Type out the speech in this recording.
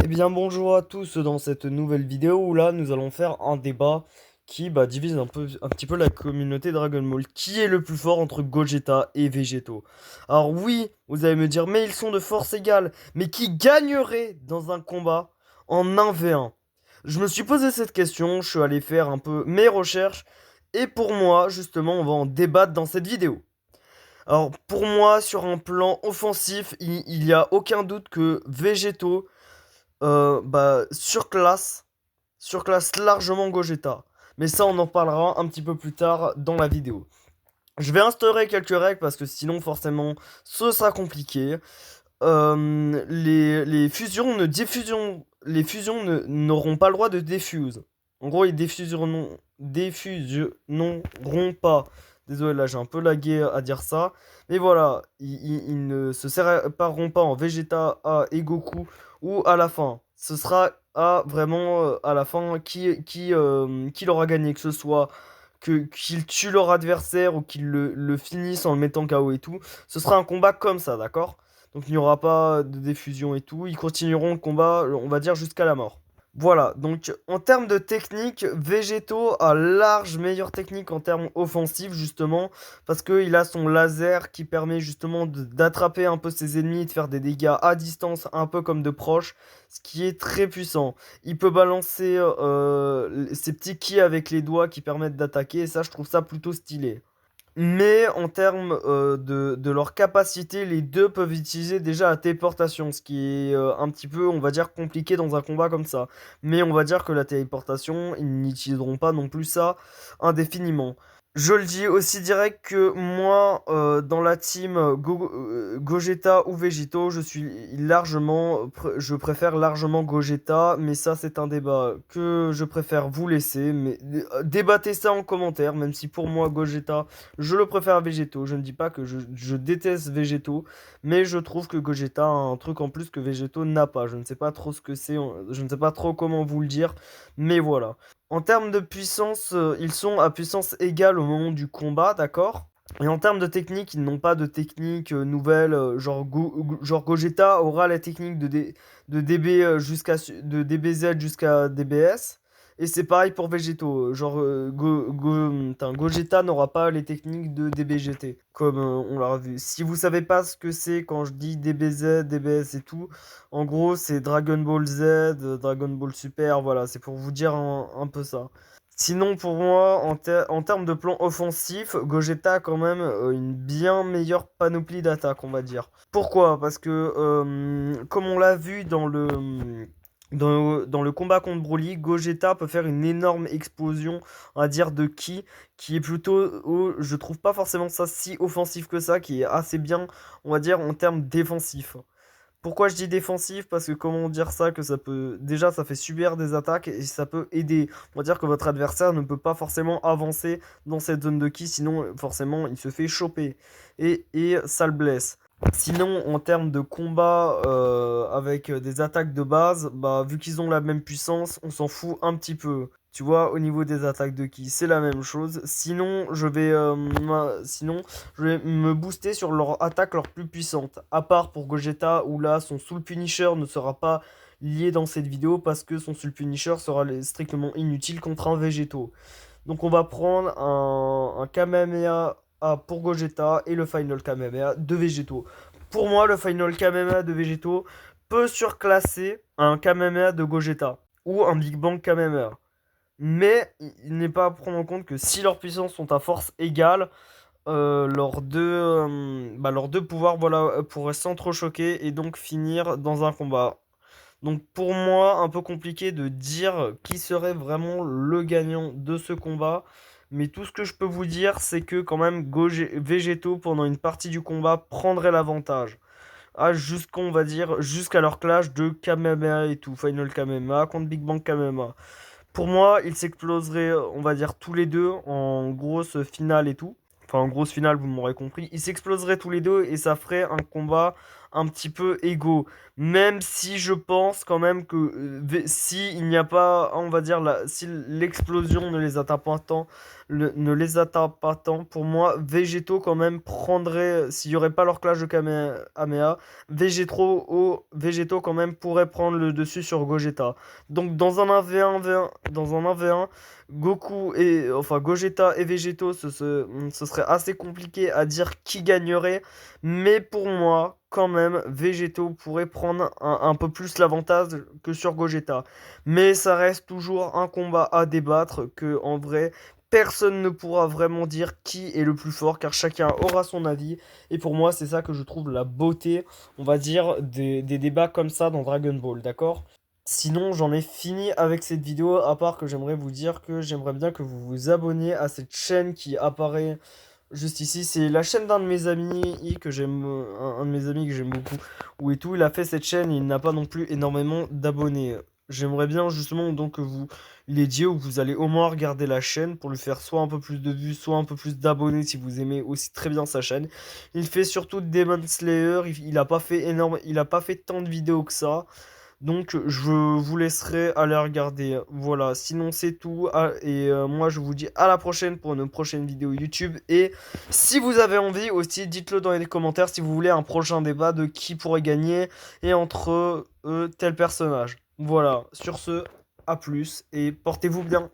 Eh bien bonjour à tous dans cette nouvelle vidéo où là nous allons faire un débat qui divise un petit peu la communauté Dragon Ball. Qui est le plus fort entre Gogeta et Végéto? Alors oui, vous allez me dire, mais ils sont de force égale. Mais qui gagnerait dans un combat en 1v1? Je me suis posé cette question, je suis allé faire un peu mes recherches et pour moi justement on va en débattre dans cette vidéo. Alors pour moi sur un plan offensif, il y a aucun doute que Végéto surclasse largement Gogeta. Mais ça, on en parlera un petit peu plus tard dans la vidéo. Je vais instaurer quelques règles parce que sinon, forcément, ce sera compliqué. Les fusions n'auront pas le droit de défuse. En gros, ils défusionneront pas. Désolé, là j'ai un peu lagué à dire ça. Mais voilà, ils ne se sépareront pas en Vegeta, A et Goku ou à la fin. Ce sera à vraiment à la fin qui l'aura gagné, que ce soit qu'ils tuent leur adversaire ou qu'ils le finissent en le mettant KO et tout. Ce sera un combat comme ça, d'accord? Donc il n'y aura pas de diffusion et tout. Ils continueront le combat, on va dire, jusqu'à la mort. Voilà, donc en termes de technique, Végéto a large meilleure technique en termes offensifs justement, parce qu'il a son laser qui permet justement d'attraper un peu ses ennemis et de faire des dégâts à distance, un peu comme de proche, ce qui est très puissant. Il peut balancer ses petits ki avec les doigts qui permettent d'attaquer, et ça je trouve ça plutôt stylé. Mais en termes de leur capacité, les deux peuvent utiliser déjà la téléportation, ce qui est un petit peu, on va dire, compliqué dans un combat comme ça. Mais on va dire que la téléportation, ils n'utiliseront pas non plus ça indéfiniment. Je le dis aussi direct que moi, dans la team Gogeta ou Végéto, je préfère largement Gogeta, mais ça c'est un débat que je préfère vous laisser. Mais débattez ça en commentaire, même si pour moi Gogeta, je le préfère à Végéto. Je ne dis pas que je déteste Végéto, mais je trouve que Gogeta a un truc en plus que Végéto n'a pas. Je ne sais pas trop ce que c'est, je ne sais pas trop comment vous le dire, mais voilà. En termes de puissance, ils sont à puissance égale au moment du combat, d'accord? Et en termes de technique, ils n'ont pas de technique nouvelle, genre Gogeta aura la technique de DB de DBZ jusqu'à DBS. Et c'est pareil pour Végéto. Gogeta n'aura pas les techniques de DBGT, comme on l'a vu. Si vous savez pas ce que c'est quand je dis DBZ, DBS et tout, en gros, c'est Dragon Ball Z, Dragon Ball Super, voilà, c'est pour vous dire un peu ça. Sinon, pour moi, en termes de plan offensif, Gogeta a quand même une bien meilleure panoplie d'attaques, on va dire. Pourquoi? Parce que, comme on l'a vu dans le combat contre Broly, Gogeta peut faire une énorme explosion, on va dire, de ki, qui est plutôt, je trouve pas forcément ça si offensif que ça, qui est assez bien, on va dire, en termes défensifs. Pourquoi je dis défensif? Parce que comment dire ça, que ça peut... Déjà, ça fait subir des attaques et ça peut aider. On va dire que votre adversaire ne peut pas forcément avancer dans cette zone de ki, sinon forcément il se fait choper. Et ça le blesse. Sinon, en termes de combat avec des attaques de base, vu qu'ils ont la même puissance, on s'en fout un petit peu. Tu vois, au niveau des attaques de ki, c'est la même chose. Sinon, je vais me booster sur leur attaque leur plus puissante. À part pour Gogeta, où là, son Soul Punisher ne sera pas lié dans cette vidéo parce que son Soul Punisher sera strictement inutile contre un Végéto. Donc on va prendre un Kamehameha pour Gogeta et le Final Kamehameha de Végéto. Pour moi, le Final Kamehameha de Végéto peut surclasser un Kamehameha de Gogeta ou un Big Bang Kamehameha. Mais il n'est pas à prendre en compte que si leurs puissances sont à force égale, leurs deux pouvoirs voilà, pourraient s'entrechoquer et donc finir dans un combat. Donc pour moi, un peu compliqué de dire qui serait vraiment le gagnant de ce combat. Mais tout ce que je peux vous dire, c'est que quand même Végéto, pendant une partie du combat, prendrait l'avantage. On va dire, jusqu'à leur clash de Kamehameha et tout. Final Kamehameha contre Big Bang Kamehameha. Pour moi, ils s'exploseraient, on va dire, tous les deux en grosse finale et tout. Enfin, en grosse finale, vous m'aurez compris. Ils s'exploseraient tous les deux et ça ferait un combat un petit peu égaux. Même si je pense quand même que si il n'y a pas, on va dire, si l'explosion ne les atteint pas tant, ne les atteint pas tant, pour moi, Végétaux quand même prendrait, s'il n'y aurait pas leur clash de Kamehameha, Végétaux quand même pourraient prendre le dessus sur Gogeta. Donc dans un 1v1, dans un 1v1, enfin Gogeta et Végétaux, ce serait assez compliqué à dire qui gagnerait. Mais pour moi, quand même, Végétaux pourrait prendre un peu plus l'avantage que sur Gogeta. Mais ça reste toujours un combat à débattre que, en vrai, personne ne pourra vraiment dire qui est le plus fort, car chacun aura son avis. Et pour moi, c'est ça que je trouve la beauté, on va dire, des débats comme ça dans Dragon Ball, d'accord? Sinon, j'en ai fini avec cette vidéo, à part que j'aimerais vous dire que j'aimerais bien que vous vous abonniez à cette chaîne qui apparaît juste ici. C'est la chaîne d'un de mes amis que j'aime, un de mes amis que j'aime beaucoup, où et tout. Il a fait cette chaîne, il n'a pas non plus énormément d'abonnés. J'aimerais bien justement donc que vous l'aidiez, ou vous allez au moins regarder la chaîne pour lui faire soit un peu plus de vues, soit un peu plus d'abonnés si vous aimez aussi très bien sa chaîne. Il fait surtout Demon Slayer, il a pas fait il a pas fait tant de vidéos que ça. Donc je vous laisserai aller regarder. Voilà, sinon c'est tout. Et moi je vous dis à la prochaine pour une prochaine vidéo YouTube. Et si vous avez envie aussi, dites-le dans les commentaires si vous voulez un prochain débat de qui pourrait gagner et entre eux tel personnage. Voilà, sur ce, à plus et portez-vous bien.